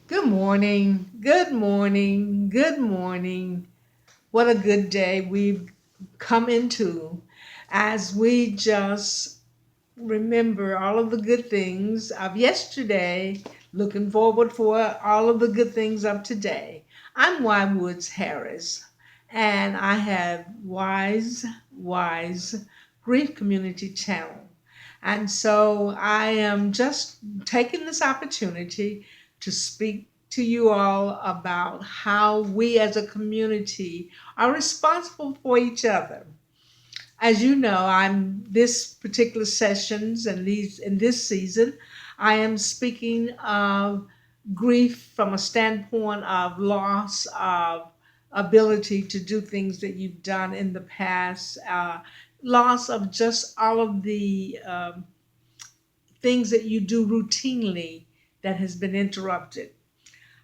Good morning. Good morning. Good morning. What a good day we've come into as we just remember all of the good things of yesterday, looking forward for all of the good things of today. I'm Y Woods Harris, and I have Wise Grief Community Channel. And so I am just taking this opportunity to speak to you all about how we as a community are responsible for each other. As you know, I'm this particular sessions and these in this season, I am speaking of grief from a standpoint of loss of ability to do things that you've done in the past, loss of just all of the things that you do routinely that has been interrupted.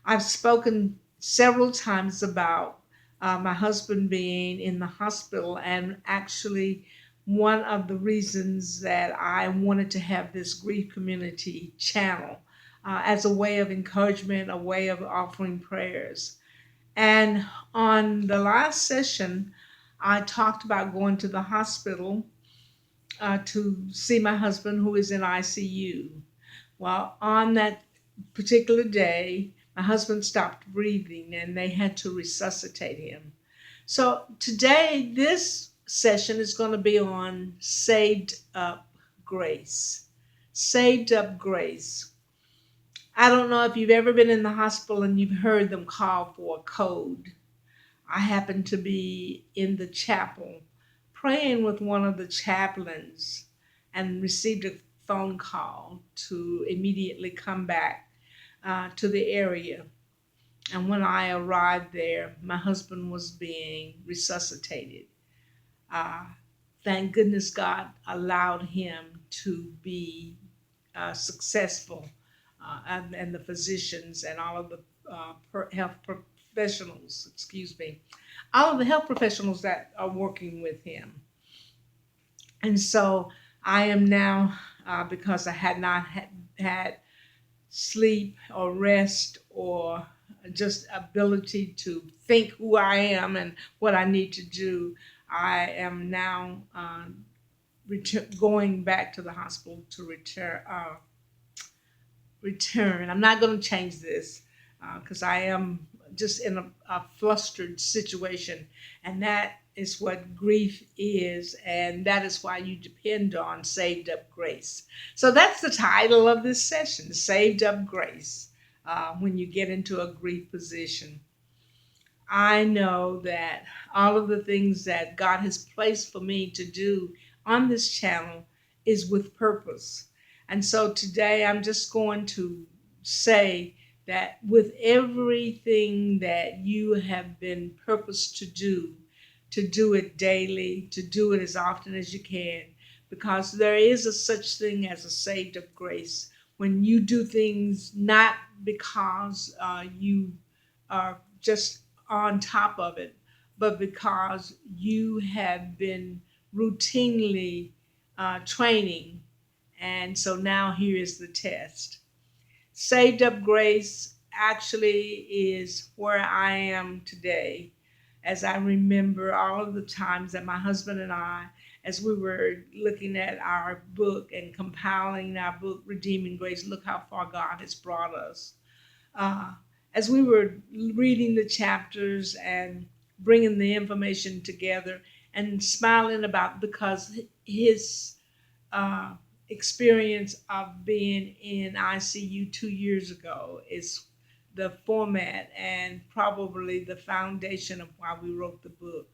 I've spoken several times about my husband being in the hospital, and actually, one of the reasons that I wanted to have this grief community channel as a way of encouragement, a way of offering prayers. And on the last session, I talked about going to the hospital to see my husband who is in ICU. Well, on that particular day, my husband stopped breathing and they had to resuscitate him. So today, this session is going to be on saved up grace. Saved up grace. I don't know if you've ever been in the hospital and you've heard them call for a code. I happened to be in the chapel praying with one of the chaplains and received a phone call to immediately come back to the area. And when I arrived there, my husband was being resuscitated. Uh, thank goodness God allowed him to be successful, and the physicians and all of the health professionals, excuse me, all of the health professionals that are working with him. And so I am now, because I had not had sleep or rest or just ability to think who I am and what I need to do, I am now going back to the hospital to return. I'm not going to change this because I am just in a flustered situation, and that is what grief is, and that is why you depend on saved up grace. So that's the title of this session, Saved Up Grace. When you get into a grief position, I know that all of the things that God has placed for me to do on this channel is with purpose. And so today I'm just going to say that with everything that you have been purposed to do it daily, to do it as often as you can, because there is a such thing as a saved of grace when you do things not because you are just on top of it, but because you have been routinely training. And so now here is the test. Saved Up Grace actually is where I am today as I remember all of the times that my husband and I, as we were looking at our book and compiling our book, Redeeming Grace, look how far God has brought us. Uh, as we were reading the chapters and bringing the information together and smiling about because his uh, experience of being in ICU 2 years ago is the format and probably the foundation of why we wrote the book.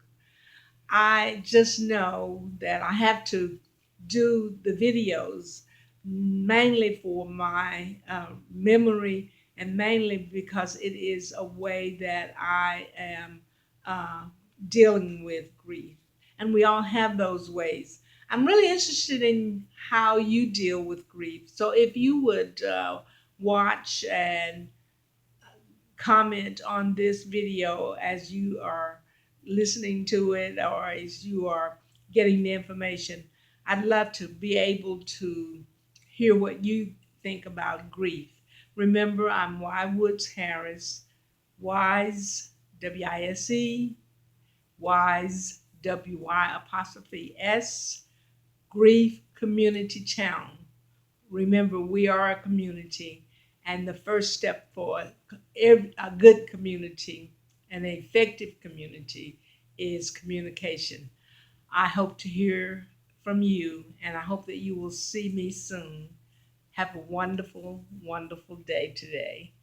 I just know that I have to do the videos mainly for my memory and mainly because it is a way that I am uh, dealing with grief. And we all have those ways. I'm really interested in how you deal with grief. So if you would watch and comment on this video as you are listening to it or as you are getting the information. I'd love to be able to hear what you think about grief. Remember, I'm Y Woods Harris, WISE, WISE, WISE, WY''S, Grief Community Channel. Remember, we are a community, and the first step for a good community, an effective community, is communication. I hope to hear from you, and I hope that you will see me soon. Have a wonderful, wonderful day today.